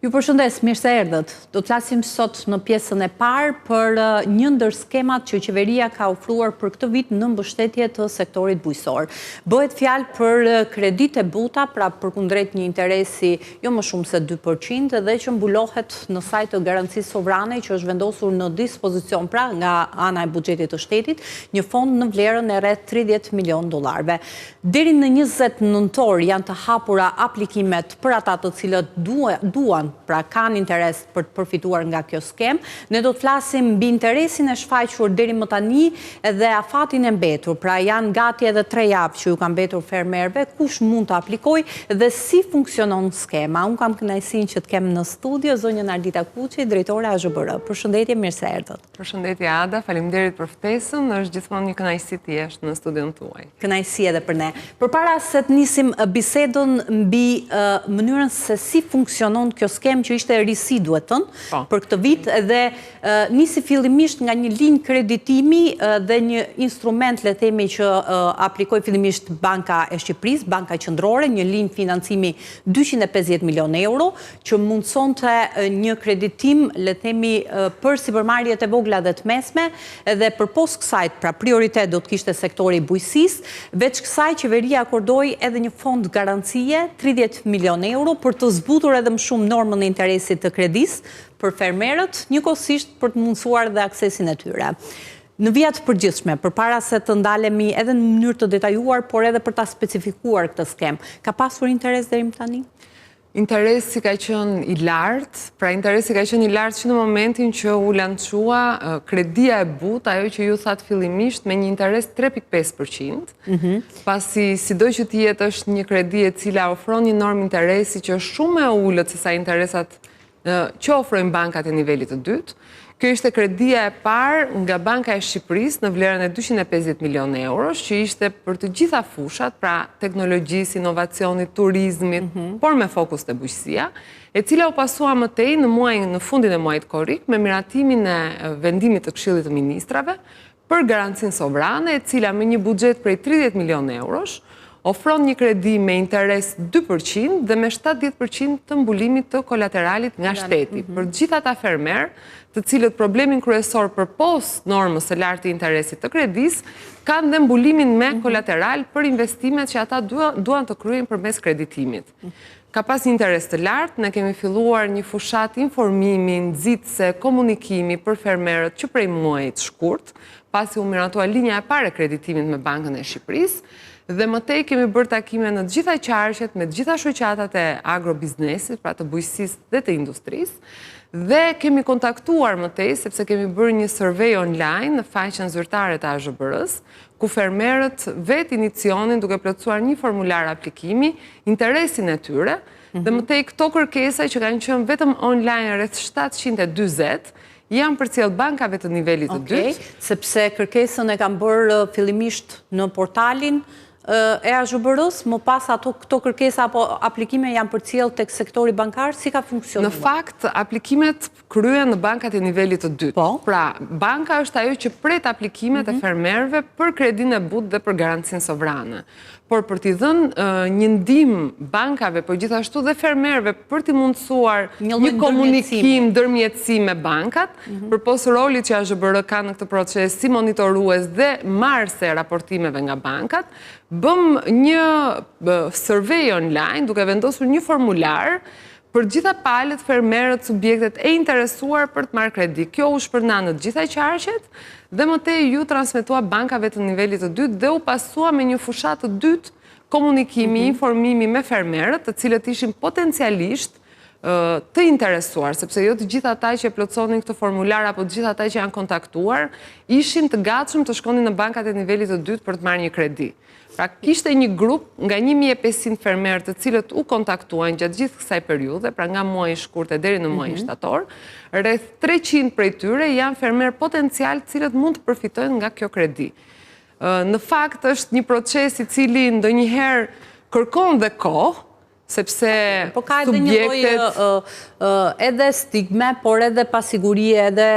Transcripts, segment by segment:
Ju përshëndes, mirë se erdhët. Do të flasim sot në pjesën e parë për një ndër skemat që qeveria ka ofruar për këtë vit në mbështetje të sektorit bujqësor. Bëhet fjalë për kredite buta, pra përkundrejt një interesi jo më shumë se 2% dhe që mbulohet në saj të garancisë sovrane që është vendosur në dispozicion pra nga ana e buxhetit të shtetit, një fond në vlerën e rreth $30 milion. Deri në 20 nëntor janë të hapura aplikimet për ata të cilët duan pra kanë interes për të përfituar nga kjo skem. Ne do të flasim mbi interesin e shfaqur deri më tani dhe afatin e mbetur. Pra janë gati edhe 3 javë që ju kanë mbetur fermerëve, kush mund të aplikojë dhe si funksionon skema. Unë kam kënaqësinë që të kem në studio zonjën Ardita Kuçi, drejtore AZHBR. Përshëndetje, mirë se erdhët. Përshëndetje Ada, faleminderit për ftesën, është gjithmonë një kënaqësi të jesh në studion tuaj. Kënaqësi edhe për ne. Përpara se të nisim bisedën mbi mënyrën se si funksionon kjo skem që ishte risi duhet thënë për këtë vit dhe nisi fillimisht nga një linjë kreditimi dhe një instrument le themi që aplikoi fillimisht Banka e Shqipërisë, Banka Qendrore, një linjë financimi 250 milion euro që mundsonte një kreditim le themi për sipërmarrjet e vogla dhe të mesme dhe përpos kësaj pra prioritet do të kishte sektori i bujqësisë, veç kësaj qeveria akordoi edhe një fond garancie 30 milion euro për të zbutur edhe më shumë normën e interesit të kredisë për fermerët, njëkohësisht për të mundësuar dhe aksesin e tyre. Në vijat përgjithshme, përpara se të ndalemi edhe në mënyrë të detajuar, por edhe për ta specifikuar këtë skem, ka pasur interes deri më tani? Interesi ka qenë i lartë, pra interesi ka qenë i lartë që në momentin që u lançua kredia e butë, ajo që ju thatë fillimisht me një interes 3.5%, pasi sido që të jetë është një kredi e cila ofron një normë interesi që është shumë e ulët se sa interesat që ofrojnë bankat e nivelit të dytë. Kjo ishte kredia e parë nga Banka e Shqipërisë në vlerën e 250 milion eurosh, që ishte për të gjitha fushat, pra teknologjisë, inovacionit, turizmit, por me fokus të bujqësia, e cila u pasua më tej në fundin e muajit korrik me miratimin e vendimit të Këshillit të Ministrave për garancinë sovrane, e cila me një buxhet prej 30 milion eurosh ofron një kredi me interes 2% dhe me 70% të mbulimit të kolateralit nga shteti. Për gjitha ta fermerë, të cilët problemin kryesor përpos normës së lartë të interesit të kredis, kanë dhe mbulimin me kolateral për investimet që ata duan të kryejnë përmes kreditimit. Ka pas një interes të lartë, ne kemi filluar një fushat informimi, nxitse, komunikimi për fermerët që prej muajit shkurt, pasi u miratua linja e parë e kreditimit me Bankën e Shqipërisë, dhe më tej kemi bërë takime në gjitha qarqet, me gjitha shoqatat e agrobiznesit, pra të bujqësisë dhe të industrisë, dhe kemi kontaktuar më tej, sepse kemi bërë një survey online në faqen zyrtare të AZHBR-s, ku fermerët vetë inicionin duke plotësuar një formular aplikimi, interesin e tyre, dhe më tej këto kërkesa që kanë qenë vetëm online rreth 740, janë përcjell bankave të nivelit të dytë. Sepse kërkesën e kanë bërë fillimisht në portalin e AZHBR-s, më pas këto kërkesa apo aplikime janë përcjell tek sektori bankar, si ka funksionuar? Në fakt, aplikimet kryen në bankat e nivelit të dytë. Pra, banka është ajo që pret aplikimet e fermerëve për kredinë e butë dhe për garancinë sovrane. Por për t'i dhënë një ndihmë bankave, por gjithashtu dhe fermerëve për t'i mundësuar një komunikim ndërmjetësim me bankat, përpos rolit që AZHBR ka në këtë proces si monitorues dhe marrëse raportimeve nga bankat, bëm një survey online duke vendosur një formular për gjitha palët, fermerët, subjektet e interesuar për të marrë kredi. Kjo u shpërnda në gjitha qarqet dhe më tej ju transmetua bankave të nivelit të dytë dhe u pasua me një fushat të dytë komunikimi, informimi me fermerët, të cilët ishin potencialisht të interesuar, sepse jo të gjitha ata që plotësonin këtë formular apo të gjitha ata që janë kontaktuar, ishin të gatshëm të shkonin në bankat e nivelit të dytë për të marrë një kredi. Pra, kishte një grup nga 1500 fermerë të cilët u kontaktuan gjatë gjithë kësaj periudhe, pra nga muaji shkurt e deri në muajin shtator, rreth 300 prej tyre janë fermerë potencial të cilët mund të përfitojnë nga kjo kredi. Në fakt është një proces i cili ndonjëherë kërkon dhe kohë, sepse po ka edhe një lloj edhe stigme, por edhe pasigurie, edhe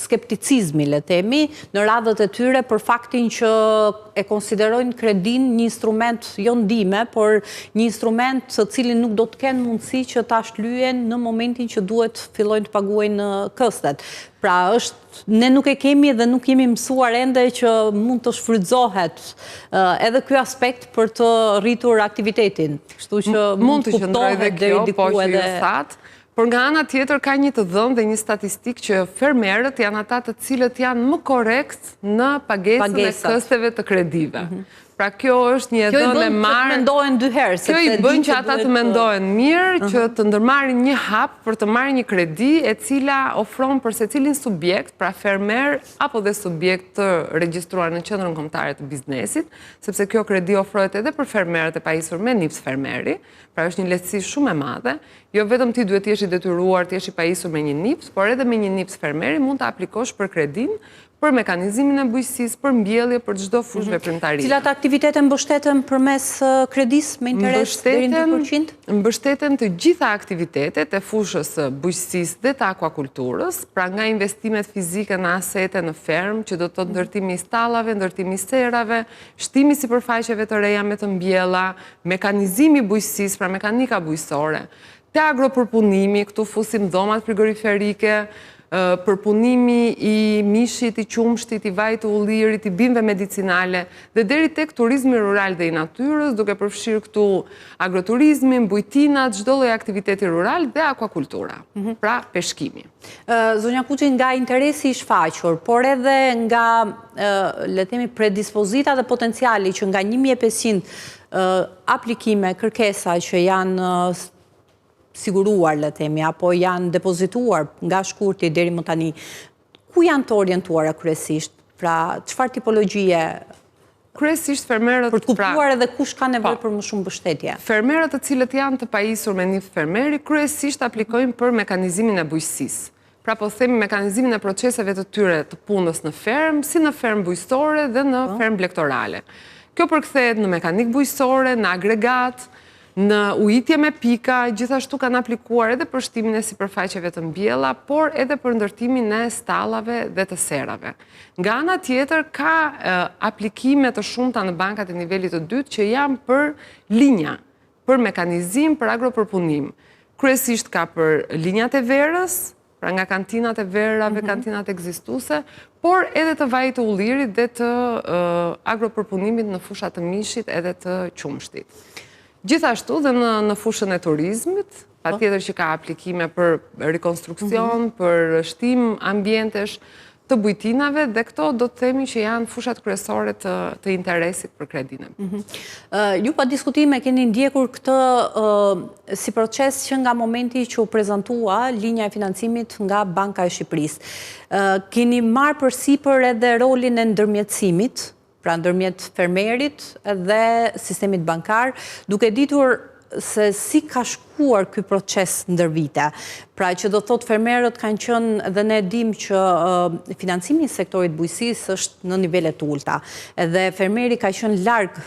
skepticizmi, le themi, në radhët e tyre për faktin që e konsiderojnë kredin një instrument jo ndihme, por një instrument të cilin nuk do të kenë mundësi që ta shlyen në momentin që duhet fillojnë të paguajnë këstet. Pra ne nuk e kemi dhe nuk jemi mësuar ende që mund të shfrytëzohet edhe ky aspekt për të rritur aktivitetin. Kështu që mund të qëndrojë dhe kjo, po që ju thatë, por nga ana tjetër ka një të dhënë dhe një statistikë që fermerët janë ata të cilët janë më korrekt në pagesën e kësteve të kredive. Pra kjo është një dhënë e marrë. Kjo i bën që të mendohen dy herë. Kjo i bën që ata të mendohen mirë, që të ndërmarrin një hap për të marrë një kredi e cila ofron për secilin subjekt, pra fermer apo dhe subjekt të regjistruar në qendrën kombëtare të biznesit, sepse kjo kredi ofrohet edhe për fermerët e pajisur me NIPS fermeri, pra është një lehtësi shumë e madhe. Jo vetëm ti duhet të jesh i detyruar të jesh i pajisur me një NIPS, por edhe me një NIPS fermeri mund të aplikosh për kredin, për mekanizmin e bujqësisë, për mbjellje, për çdo fushë veprimtarie. Cilat aktivitete mbështeten përmes kredisë me interes deri në 2%? Mbështeten të gjitha aktivitetet e fushës së bujqësisë dhe të akvakulturës, pra nga investimet fizike në asete në fermë, që do të thotë ndërtimi i stallave, ndërtimi i serave, shtimi i sipërfaqeve të reja me të mbjella, mekanizimi i bujqësisë, pra mekanika bujqësore, te agropërpunimi, këtu fusim dhomat frigoriferike, përpunimi i mishit, i qumshtit, i vajit të ullirit, i bimëve medicinale, dhe deri tek turizmi rural dhe i natyrës, duke përfshirë këtu agroturizmin, bujtinat, çdo lloj aktiviteti rural dhe akvakultura, pra peshkimi. Zonja Kuçi, nga interesi i shfaqur, por edhe nga, le të themi, predispozita dhe potenciali që nga 1500 aplikime, kërkesa që janë siguruar, le themi, apo janë depozituar nga shkurti deri më tani, ku janë të orientuara kryesisht? Pra, çfarë tipologjie? Kryesisht fermerët... Për të kuptuar edhe kush ka nevojë për më shumë mbështetje. Fermerët të cilët janë të pajisur me NIPS fermeri, kryesisht aplikojnë për mekanizimin e bujqësisë. Pra po themi mekanizimin e proceseve të tyre të punës në fermë, si në fermë bujqësore dhe në fermë blektorale. Kjo përkthehet në mekanik bujqësore, në agregat, në ujitje me pika, gjithashtu kanë aplikuar edhe për shtimin e sipërfaqeve të mbjella, por edhe për ndërtimin e stallave dhe të serave. Nga ana tjetër, ka aplikime të shumta në bankat e nivelit të dytë që janë për linja, për mekanizim, për agropërpunim. Kryesisht ka për linjat e verës, pra nga kantinat e verave, kantinat ekzistuese, por edhe të vajit të ullirit dhe të agropërpunimit në fushat të mishit edhe të qumshtit. Gjithashtu dhe në fushën e turizmit, patjetër që ka aplikime për rekonstruksion, për shtim ambientesh të bujtinave, dhe këto do të themi që janë fushat kryesore të interesit për kredinë. Ju pa diskutime keni ndjekur këtë si proces që nga momenti që u prezantua linja e financimit nga Banka e Shqipërisë. Keni marrë përsipër edhe rolin e ndërmjetësimit, pra ndërmjet fermerit dhe sistemit bankar, duke ditur se si ka shkuar ky proces ndër vite. Pra që do thot fermerët kanë qenë, dhe ne dim që financimi i sektorit bujqësisë është në nivele të ulta, edhe fermeri ka qenë larg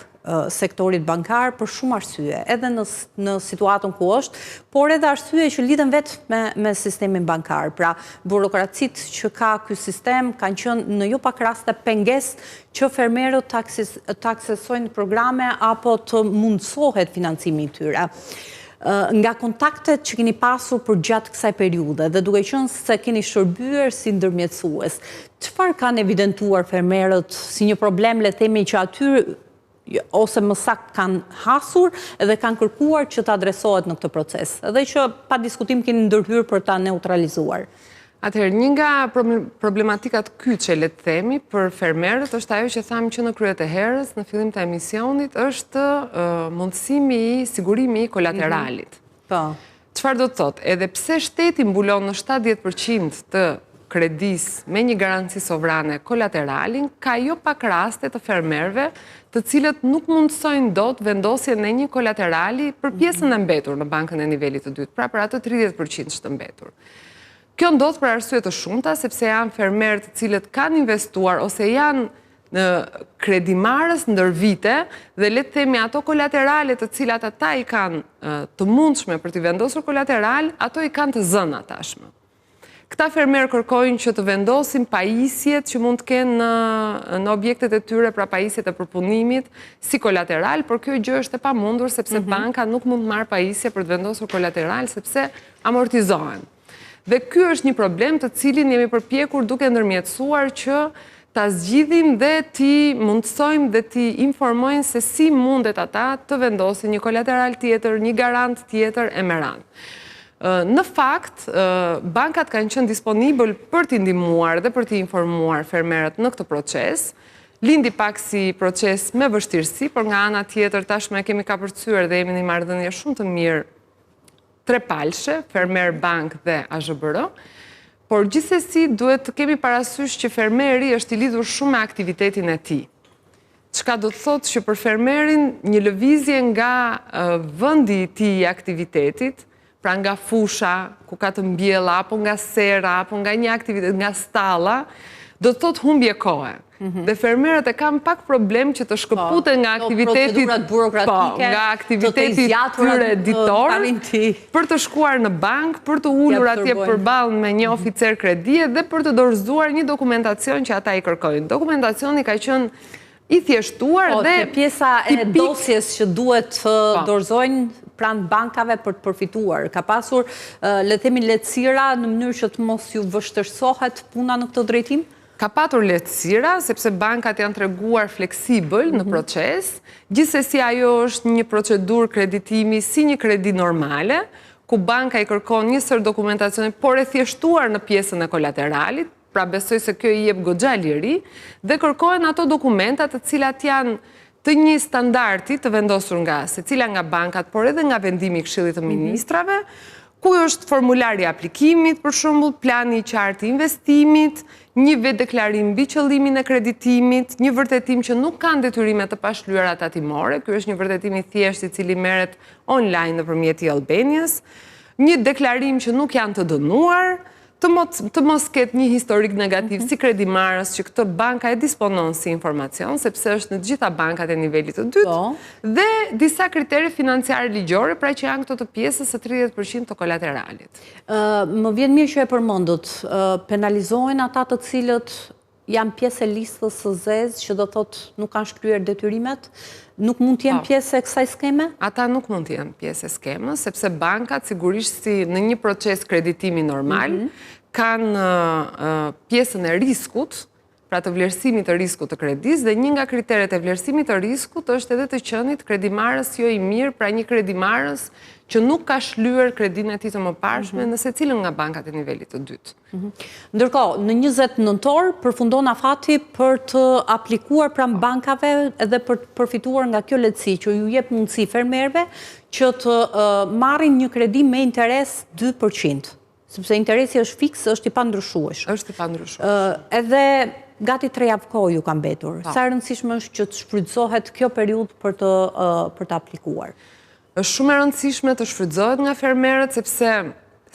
sektorit bankar për shumë arsye, edhe në situatën ku është, por edhe arsye që lidhen vetë me sistemin bankar. Pra, burokracit që ka ky sistem kanë qenë në jo pak raste pengesë që fermerët të aksesojnë programe apo të mundsohet financimi i tyre. Nga kontaktet që keni pasur për gjatë kësaj periude dhe duke qenë se keni shërbyer si ndërmjetësues, çfarë kanë evidentuar fermerët si një problem, le themi, që aty ose më saktë kanë hasur edhe kanë kërkuar që të adresohet në këtë proces, edhe që pa diskutim keni ndërhyrë për ta neutralizuar? Atëherë, një nga problematikat kyçe, le të themi, për fermerët është ajo që thamë që në kryet e herës, në fillim të emisionit, është mundësimi i sigurimi i kolateralit. Çfarë do të thotë? Edhe pse shteti mbulon në 70% të kredis me një garanci sovrane kolateralin, ka jo pak raste të fermerëve të cilët nuk mundësojnë dot vendosjen në një kolaterali për pjesën e mbetur në bankën e nivelit të dytë, pra për atë 30% që të mbetur. Kjo ndodh për arsye të shumta, sepse janë fermerë të cilët kanë investuar ose janë kredimarës ndër vite dhe le të themi ato kolaterale të cilat ata i kanë të mundshme për t'i vendosur kolateral, ato i kanë të zëna tashmë. Këta fermerë kërkojnë që të vendosin pajisjet që mund të kenë në objektet e tyre, pra pajisjet e përpunimit, si kolateral, por kjo gjë është e pamundur sepse banka nuk mund të marrë pajisje për të vendosur kolateral sepse amortizohen. Dhe ky është një problem të cilin jemi përpjekur duke ndërmjetësuar që ta zgjidhim dhe ti mundësojmë dhe ti informojnë se si mundet ata të vendosin një kolateral tjetër, një garant tjetër e meran. Në fakt, bankat kanë qenë disponibël për t'i ndihmuar dhe për t'i informuar fermerët në këtë proces. Lindi pak si proces me vështirësi, por nga ana tjetër tashmë e kemi kapërcyer dhe jemi në marrëdhënie shumë të mirë trepalshe, fermer, bank dhe AZBR. Por gjithsesi duhet të kemi parasysh që fermeri është i lidhur shumë me aktivitetin e tij. Çka do të thotë që për fermerin një lëvizje nga vendi i tij i aktivitetit, pra nga fusha, ku ka të mbjella, apo nga sera, apo nga një aktivitet, nga stalla, do të thotë humbje kohe. Dhe fermerët e kanë pak problem që të shkëputen nga aktiviteti nga aktiviteti tyre ditor për të shkuar në bank, për të ulur atje përballë me një oficer kredie dhe për të dorëzuar një dokumentacion që ata i kërkojnë. Dokumentacioni ka qenë i thjeshtuar dhe pjesa e dosjes që duhet të dorëzojnë pranë bankave për të përfituar. Ka pasur, le të themi, lehtësira në mënyrë që të mos ju vështirësohet puna në këtë drejtim? Ka patur lehtësira, sepse bankat janë treguar fleksibël në proces, gjithsesi ajo është një procedurë kreditimi si një kredi normale, ku banka i kërkon një sër dokumentacioni, por e thjeshtuar në pjesën e kolateralit, pra besoj se kjo i jep goxha liri, dhe kërkohen ato dokumentat të cilat janë të një standardi të vendosur nga secila nga bankat, por edhe nga vendimi i Këshillit të Ministrave, ku është formulari i aplikimit, për shembull, plani i qartë i investimit, një vetdeklarim mbi qëllimin e kreditimit, një vërtetim që nuk kanë detyrime të pashlyera tatimore, ky është një vërtetim i thjeshtë i cili merret online nëpërmjet e-Albanias, një deklarim që nuk janë të dënuar, të mos ketë një historik negativ si kredimarës që këtë banka e disponon si informacion, sepse është në të gjitha bankat e nivelit të dytë, dhe disa kriteri financiare ligjore, pra që janë këto të pjesës së 30% të kolateralit. Më vjen mirë që e përmendët, penalizohen ata të cilët janë pjesë e listës së zezë, që do thotë nuk kanë shkryer detyrimet, nuk mund të jenë pjesë e kësaj skeme? Ata nuk mund të jenë pjesë e skemës, sepse bankat sigurisht si në një proces kreditimi normal, kanë pjesën e riskut, pra të vlerësimit të riskut të kredis, dhe një nga kriteret e vlerësimit të riskut është edhe të qenit kredimarës jo i mirë, pra një kredimarës që nuk ka shlyer kredin e tij të mëparshme në secilën nga bankat e nivelit të dytë. Ndërkohë, në 20 nëntor përfundon afati për të aplikuar pranë bankave edhe për të përfituar nga kjo lehtësi që ju jep mundësi fermerëve që të marrin një kredi me interes 2%. Sepse interesi është fiks, është i pandryshueshëm. Është i pandryshueshëm. Edhe gati 3 javë kohë ju kanë mbetur. Sa e rëndësishme është që të shfrytëzohet kjo periudhë për të aplikuar? Është shumë e rëndësishme të shfrytëzohet nga fermerët, sepse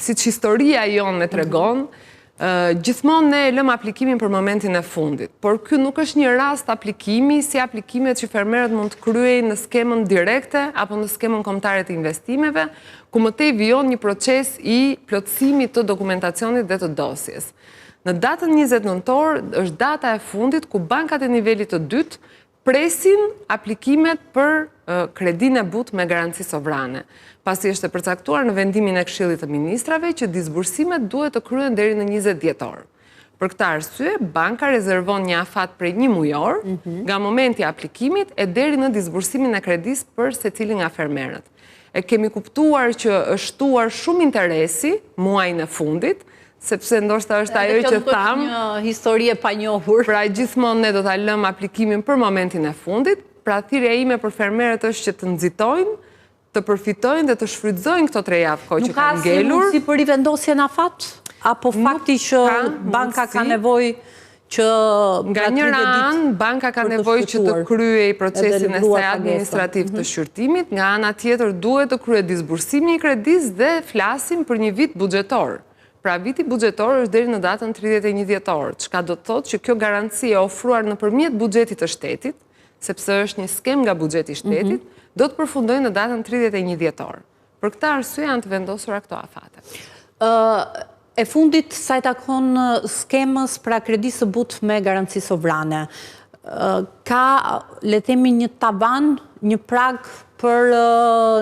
siç historia jonë e tregon, gjithmonë ne lëm aplikimin për momentin e fundit. Por ky nuk është një rast aplikimi si aplikimet që fermerët mund të kryejnë në skemën direkte apo në skemën kombëtare të investimeve, ku mëtej vijon një proces i plotësimit të dokumentacionit dhe të dosjes. Në datën 20 nëntor është data e fundit ku bankat e nivelit të dytë presin aplikimet për kredin e butë me garanci sovrane, pasi është e përcaktuar në vendimin e Këshillit të Ministrave që disbursimet duhet të kryen deri në 20 dhjetor. Për këtë arsye, banka rezervon një afat prej 1 mujor nga momenti i aplikimit e deri në disbursimin e kredis për secilin nga fermerët. E kemi kuptuar që është shtuar shumë interesi muajin e fundit, sepse ndoshta është ajo që tham, një histori e panjohur. Pra gjithmonë ne do ta lëm aplikimin për momentin e fundit, pra thirrja ime për fermerët është që të nxitojnë, të përfitojnë dhe të shfrytëzojnë këto 3 javë kohë që kanë ngelur. Nuk ka si për rivendosjen afat? Apo fakti që banka ka nevojë që nga njëra anë, banka ka nevojë që të kryej procesin e saj administrativ të shqyrtimit, nga ana tjetër duhet të kryej disbursimi i kredis dhe flasim për një vit buxhetor. Pra viti buxhetor është deri në datën 31 dhjetor, çka do të thotë që kjo garanci e ofruar nëpërmjet buxhetit të shtetit, sepse është një skem nga buxheti i shtetit, do të përfundojë në datën 31 dhjetor. Për këtë arsye janë të vendosura këto afate. E fundit sa i takon skemës pra kredi së butë me garanci sovrane, ka, le themi, një tavan, një prag për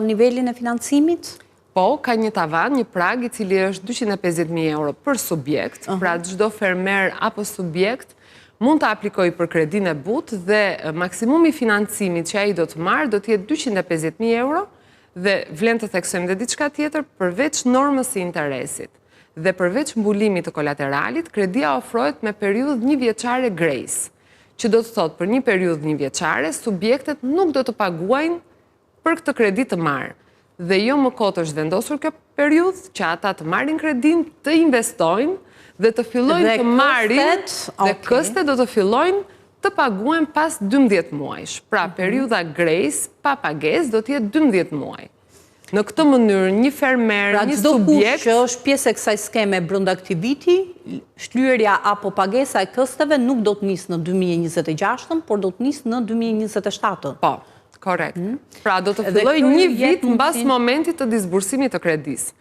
nivelin e financimit? Po, ka një tavan, një prag i cili është 250.000 euro për subjekt, pra çdo fermer apo subjekt mund të aplikojë për kredin e butë dhe maksimumi financimit që ai do të marrë do të jetë 250.000 euro dhe vlen të theksojmë dhe diçka tjetër përveç normës së interesit dhe përveç mbulimit të kolateralit, kredia ofrohet me periudhë 1 vjeçare grace, që do të thotë për një periudhë 1 vjeçare subjektet nuk do të paguajnë për këtë kredi të marrë. Dhe jo më kot është vendosur kjo periudhë që ata të marrin kredin, të investojnë dhe të fillojnë të marrin dhe këstet do të fillojnë të paguen pas 12 muajsh. Pra, periudha grace pa pagesë do të jetë 12 muaj. Në këtë mënyrë, një fermer, një subjekt... Pra, që është pjesë e kësaj skeme brenda këtij viti, shlyerja apo pagesa e kësteve nuk do të nisë në 2026, por do të nisë në 2027. Po. Korrekt. Pra, do të filloj një vit mbas momentit të disbursimit të kredisë.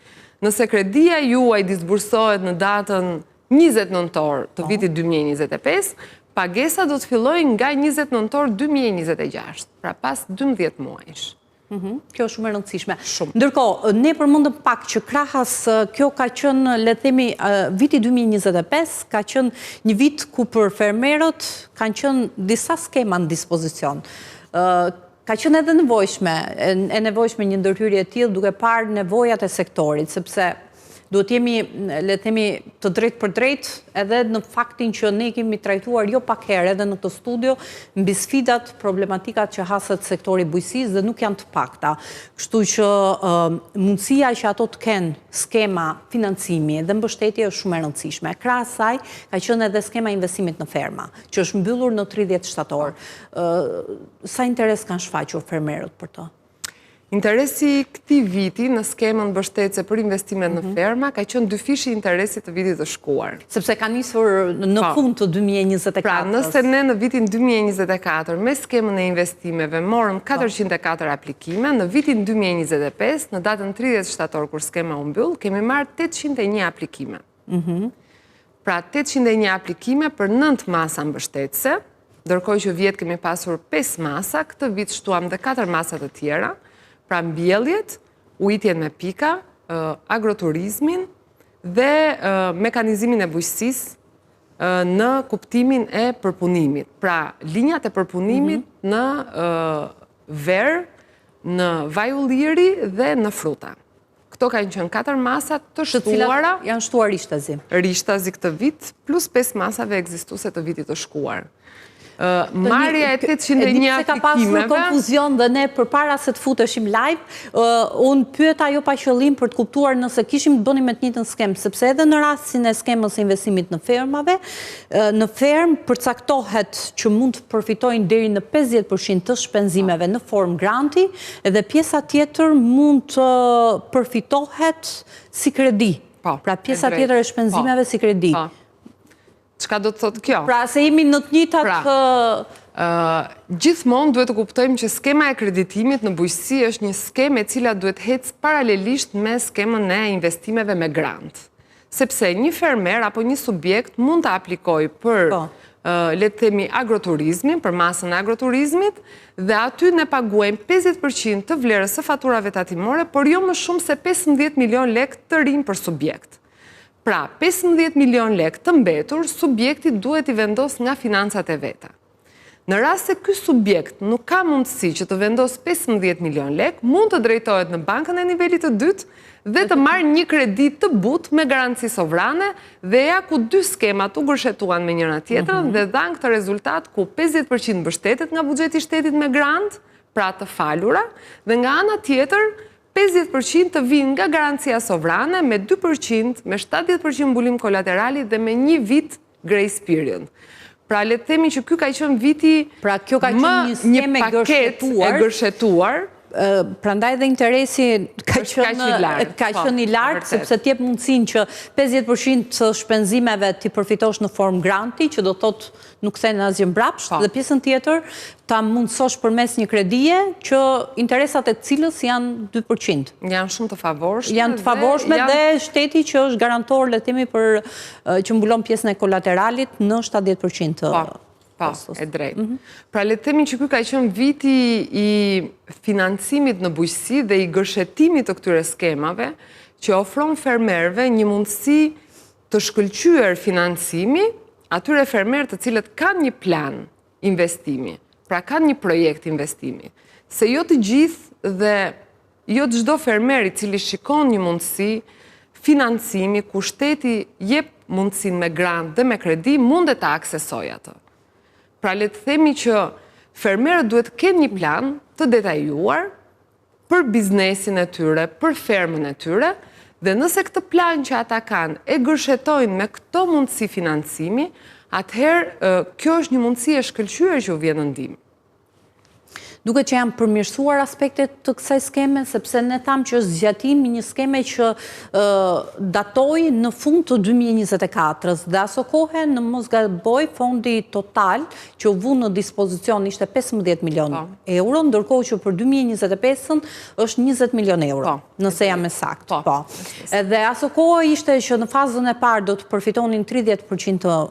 Nëse kredia juaj disbursohet në datën 20 nëntor të vitit 2025, pagesa do të filloj nga 20 nëntor 2026, pra pas 12 muajsh. Kjo është shumë e rëndësishme. Ndërkohë, ne përmendëm pak që krahas kjo ka qenë, le të themi, viti 2025 ka qenë një vit ku për fermerët kanë qenë disa skema në dispozicion. Ka qenë edhe nevojshme një ndërhyrje e tillë duke parë nevojat e sektorit, sepse duhet jemi, le të themi, të drejtë për drejtë, edhe në faktin që ne kemi trajtuar jo pak herë edhe në këtë studio mbi sfidat, problematikat që haset sektori bujqësisë dhe nuk janë të pakta. Kështu që mundësia që ato të kenë skema financimi dhe mbështetje është shumë e rëndësishme. Krahas saj ka qenë edhe skema investimit në ferma, që është mbyllur në 30 shtator. Sa interes kanë shfaqur fermerët për të? Interesi këtij viti në skemën mbështetëse për investimet në ferma ka qenë dyfishi interesit të vitit të shkuar. Sepse ka nisur në fund të 2024. Pra, nëse ne në vitin 2024 me skemën e investimeve morëm 404 aplikime, në vitin 2025, në datën 30 shtator kur skema u mbyll, kemi marrë 801 aplikime. Pra, 801 aplikime për 9 masa mbështetëse, ndërkohë që vjet kemi pasur 5 masa, këtë vit shtuam dhe 4 masa të tjera. Pra mbjelljet, ujitjen me pika, agroturizmin dhe mekanizimin e bujqësisë në kuptimin e përpunimit. Pra, linjat e përpunimit në verë, në vaj ulliri dhe në fruta. Këto kanë qenë 4 masa të shtuara. Janë shtuar rishtazi. Rishtazi këtë vit, plus 5 masave ekzistuese të vitit të shkuar. Marrja e 801 aplikimeve... Ka pasur konfuzion dhe ne përpara se të futeshim live, unë pyeta jo pa qëllim për të kuptuar nëse kishim të bënim me të njëjtën skemë, sepse edhe në rastin e skemës së investimit në fermave, në ferm përcaktohet që mund të përfitojnë deri në 50% të shpenzimeve në formë granti, edhe pjesa tjetër mund të përfitohet si kredi. Pra pjesa tjetër e shpenzimeve si kredi. Çka do të thotë kjo? Pra, se jemi në të njëjtat... Gjithmonë duhet të kuptojmë që skema e kreditimit në bujqësi është një skemë e cila duhet ecë paralelisht me skemën e investimeve me grant. Sepse një fermer apo një subjekt mund të aplikojë për, le të themi, agroturizmin, për masën e agroturizmit, dhe aty ne paguajmë 50% të vlerës së faturave tatimore, por jo më shumë se 15 milion lek të rinj për subjekt. Pra, 15 milion lek të mbetur, subjekti duhet i vendos nga financat e veta. Në rast se ky subjekt nuk ka mundësi që të vendos 15 milion lek, mund të drejtohet në bankën e nivelit të dytë dhe të marrë një kredi të butë me garanci sovrane dhe ja ku 2 skemat u gërshetuan me njëra tjetrën dhe dhan këtë rezultat ku 50% mbështetet nga buxheti i shtetit me grant, pra të falura, dhe nga ana tjetër 50% të vinë nga garancia sovrane, me 2%, me 70% mbulim kolaterali dhe me 1 vit grace period. Pra, le të themi që ky ka qenë viti pra, kjo ka qenë një skeme paket e gërshetuar Prandaj dhe interesi ka qenë i lartë, sepse t'jep mundësin që 50% të shpenzimeve t'i përfitosh në formë granti, që do thot nuk thënë asgjë mbrapsht, dhe pjesën tjetër ta mundësosh përmes një kredie që interesat e cilës janë 2%. Janë shumë të favorshme. Janë të favorshme dhe shteti që është garantor, le themi, për që mbulon pjesën e kolateralit në 70%. Po, e drejtë. Pra le të themi që ky ka qenë viti i financimit në bujqësi dhe i gërshetimit të këtyre skemave që ofron fermerëve një mundësi të shkëlqyer financimi atyre fermerë të cilët kanë një plan investimi, pra kanë një projekt investimi. Se jo të gjithë dhe jo çdo fermer i cili shikon një mundësi financimi ku shteti jep mundësinë me grant dhe me kredi mundet ta aksesojë atë. Pra le të themi që fermerët duhet të kenë një plan të detajuar për biznesin e tyre, për fermën e tyre, dhe nëse këtë plan që ata kanë e gërshetojnë me këto mundësi financimi, atëherë kjo është një mundësi e shkëlqyer që u vjen në ndihmë. Duke që janë përmirësuar aspektet të kësaj skeme, sepse ne thamë që është zgjatimi një skeme që datoi në fund të 2024-s, dhe aso kohë në mos gaboj fondi total që u vu në dispozicion ishte 15 milion euro, ndërkohë që për 2025-ën është 20 milion euro, nëse jam me sakt. Edhe aso kohë ishte që në fazën e parë do të përfitonin 30% të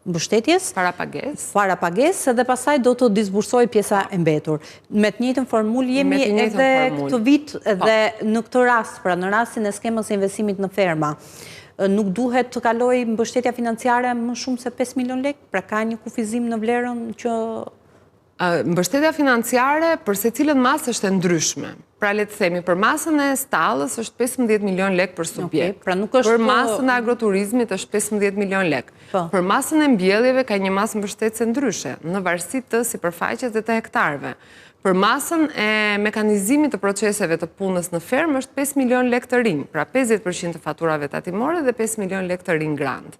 mbështetjes, para pagesë, dhe pasaj do të disbursoj pjesa e mbetur. Me të njëjtën formulë jemi edhe këtë vit edhe në këtë rast, pra në rastin e skemës e investimit në ferma. Nuk duhet të kaloj mbështetja financiare më shumë se 5 milion lek, pra ka një kufizim në vlerën që... Mbështetja financiare për secilën masë është e ndryshme. Pra le të themi, për masën e stallës është 15 milion lek për subjekt. Për masën e agroturizmit është 15 milion lek. Për masën e mbjelljeve ka një masë mbështetëse ndryshe, në varësi të sipërfaqes dhe të hektarëve. Për masën e mekanizimit të proceseve të punës në fermë është 5 milion lek të rinj, pra 50% të faturave tatimore dhe 5 milion lek të rinj grant.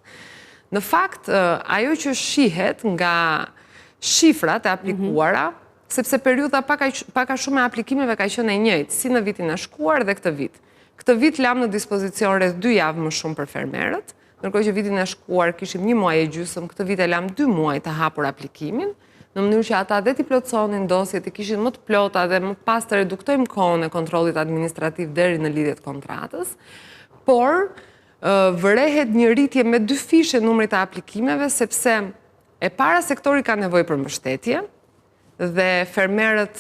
Në fakt, ajo që shihet nga shifrat e aplikuara, sepse periudha paka shumë e aplikimeve ka qenë e njëjtë, si në vitin e shkuar dhe këtë vit. Këtë vit lam në dispozicion rreth 2 javë më shumë për fermerët, ndërkohë që vitin e shkuar kishim 1 muaj e gjysmë, këtë vit e lam 2 muaj të hapur aplikimin, në mënyrë që ata dhe t'i plotësonin dosjet, i kishin më të plota dhe më pas të reduktojmë kohën e kontrollit administrativ deri në lidhjet kontratës, por vërehet një rritje me 2 fishe numrit të aplikimeve, sepse e para sektori ka nevojë për mbështetje dhe fermerët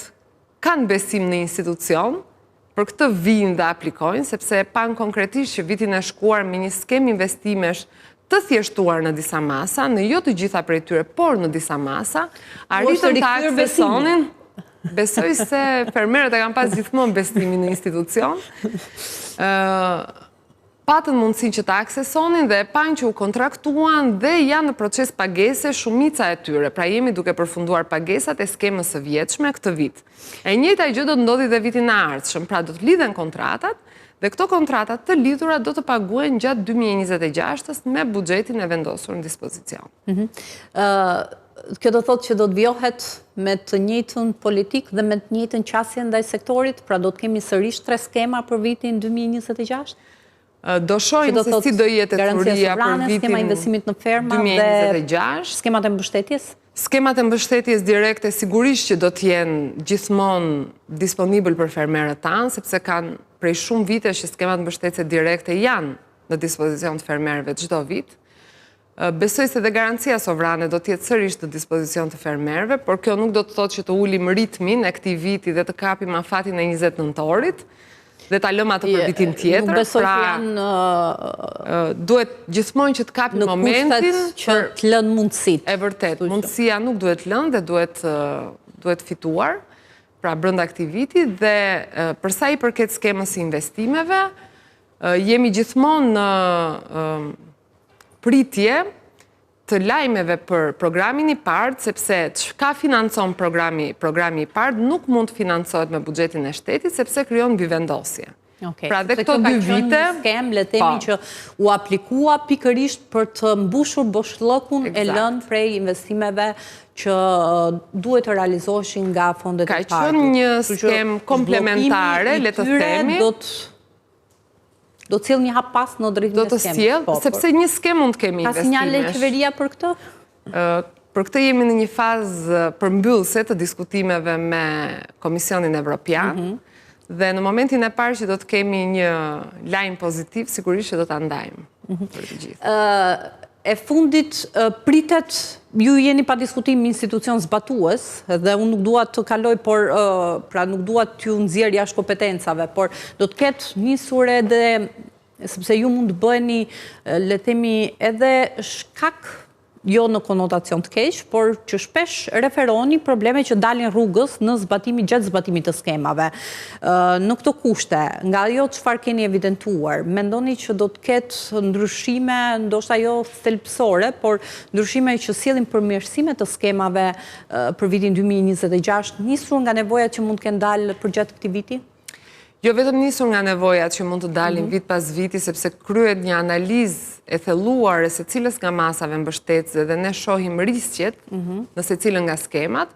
kanë besim në institucion, për këtë vinë dhe aplikojnë, sepse e panë konkretisht që vitin e shkuar me një skem investimesh të thjeshtuar në disa masa, në jo të gjitha prej tyre, por në disa masa, arritën të aksesonin, besoj se fermerët e kanë pas gjithmonë besimin në institucion, patën mundësin që ta aksesonin dhe e panë që u kontraktuan dhe janë në proces pagese shumica e tyre. Pra jemi duke përfunduar pagesat e skemës së vjetshme këtë vit. E njëjta gjë do të ndodhi dhe vitin e ardhshëm, pra do të lidhen kontratat dhe këto kontratat të lidhura do të paguhen gjatë 2026-s me buxhetin e vendosur në dispozicion. Kjo do thotë që do të vjohet me të njëjtën politik dhe me të njëjtën qasje ndaj sektorit, pra do të kemi sërish 3 skema për vitin 2026? Do shojnë se si do jetë e thuria për vitin 2026. Skemat e mbështetjes? Skemat e mbështetjes direkte sigurisht që do t'jenë gjithmonë disponibël për fermerët tanë, sepse kanë prej shumë vite që skemat mbështetje direkte janë në dispozicion të fermerëve çdo vit. Besoj se dhe garancia sovrane do t'jetë sërish në dispozicion të fermerëve, por kjo nuk do të thotë që të ulim ritmin e këtij viti dhe të kapim afatin e 20 nëntorit, dhe ta lëmë atë për vitin tjetër. Nuk besoj që janë duhet gjithmonë që të kapim momentin në kushtet që të lënë mundësit. E vërtet, mundësia nuk duhet lënë dhe duhet fituar, pra brenda këtij viti, dhe përsa i përket skemës së investimeve, jemi gjithmonë në pritje të lajmeve për programin i PARD, sepse çka financon programi i PARD nuk mund të financohet me buxhetin e shtetit, sepse krijon mbivendosje. Pra dhe këto 2 vite... Skem, le temi që u aplikua pikërisht për të mbushur boshllëkun e lënë prej investimeve që duhet të realizoheshin nga fondet e partit. Ka qenë një skem komplementare, le të themi. Do të cilë një hap pas në drejtim e skemit. Sepse një skem mund të kemi investimesh. Ka sinjale qeveria për këtë? Për këtë jemi në një fazë përmbyllëse të diskutimeve me Komisionin Evropian, dhe në momentin e parë që do të kemi një lajm pozitiv, sigurisht që do të ndajmë për të gjithë. E fundit pritet, ju jeni pa diskutim institucion zbatues, dhe unë nuk dua të kaloj, por pra nuk dua t'ju nxjerr jashtë kompetencave, por do të ketë nisur edhe, sepse ju mund të bëheni, le themi, edhe shkak jo në konotacion të keq, por që shpesh referoni probleme që dalin rrugës në gjatë zbatimit të skemave. Në këto kushte, nga jo çfarë keni evidentuar, mendoni që do të ketë ndryshime, ndoshta jo thelbësore, por ndryshime që sjellin përmirësime të skemave për vitin 2026, nisur nga nevojat që mund të kenë dalë përgjatë këtij viti? Jo vetëm nisur nga nevojat që mund të dalin vit pas viti, sepse kryet një analizë e thelluar e secilës nga masave mbështetëse dhe ne shohim riskjet në secilën nga skemat,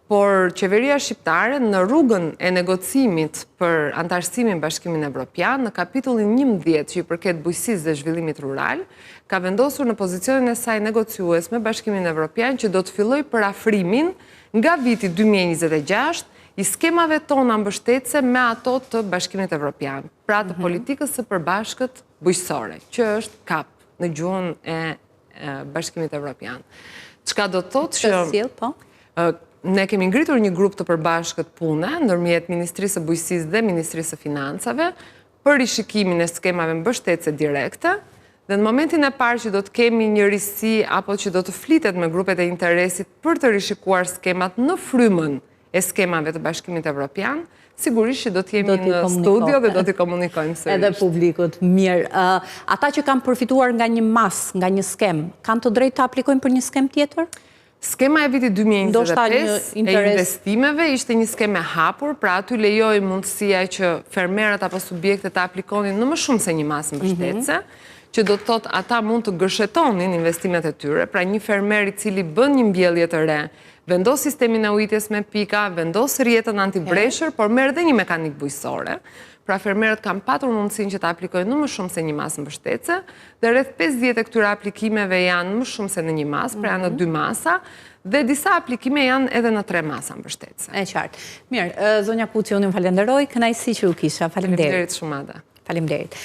por qeveria shqiptare në rrugën e negocimit për antarësimin Bashkimin Evropian, në kapitullin 11 që i përket bujqësisë dhe zhvillimit rural, ka vendosur në pozicionin e saj negociues me Bashkimin Evropian që do të filloj për afrimin nga viti 2026 i skemave tona mbështetëse me ato të Bashkimit Evropian, pra të politikës së përbashkët bujqësore, që është KAP në gjuhën e Bashkimit Evropian. Çka do të thotë që ne kemi ngritur një grup të përbashkët pune ndërmjet Ministrisë së Bujqësisë dhe Ministrisë së Financave për rishikimin e skemave mbështetëse direkte, dhe në momentin e parë që do të kemi një risi apo që do të flitet me grupet e interesit për të rishikuar skemat në frymën e skemave të Bashkimit Evropian, sigurisht që do të jemi në studio dhe do t'i komunikojmë sërish. Edhe publikut, mirë. Ata që kanë përfituar nga një mas, nga një skem, kanë të drejtë të aplikojnë për një skem tjetër? Skema e vitit 2025 e investimeve ishte një skem e hapur, pra aty lejoj mundësia që fermerët apo subjektet të aplikonin në më shumë se një mas mbështetëse, që do të thotë ata mund të gërshetonin investimet e tyre, pra një fermer i cili bën një mbjellje të re, vendos sistemin e ujitjes me pika, vendos rjetën anti-breshër, por merr dhe një mekanik bujqësore. Pra fermerët kanë patur mundësinë që të aplikojnë në më shumë se një mas mbështetëse, dhe rreth 50 e këtyre aplikimeve janë më shumë se në një mas, pra janë në 2 masa, dhe disa aplikime janë edhe në 3 masa mbështetëse. E qartë. Mirë, zonja Kuci, unë falenderoj, kënaqësi që u kisha. Faleminderit. Faleminderit shumë Ada. Faleminderit.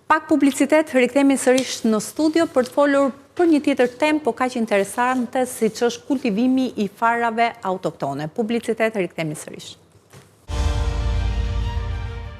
Pak publicitet, rikthehemi sërish në studio për të folur për një tjetër temë, po kaq interesante siç është kultivimi i farave autoktone. Publicitet, rikthehemi sërish.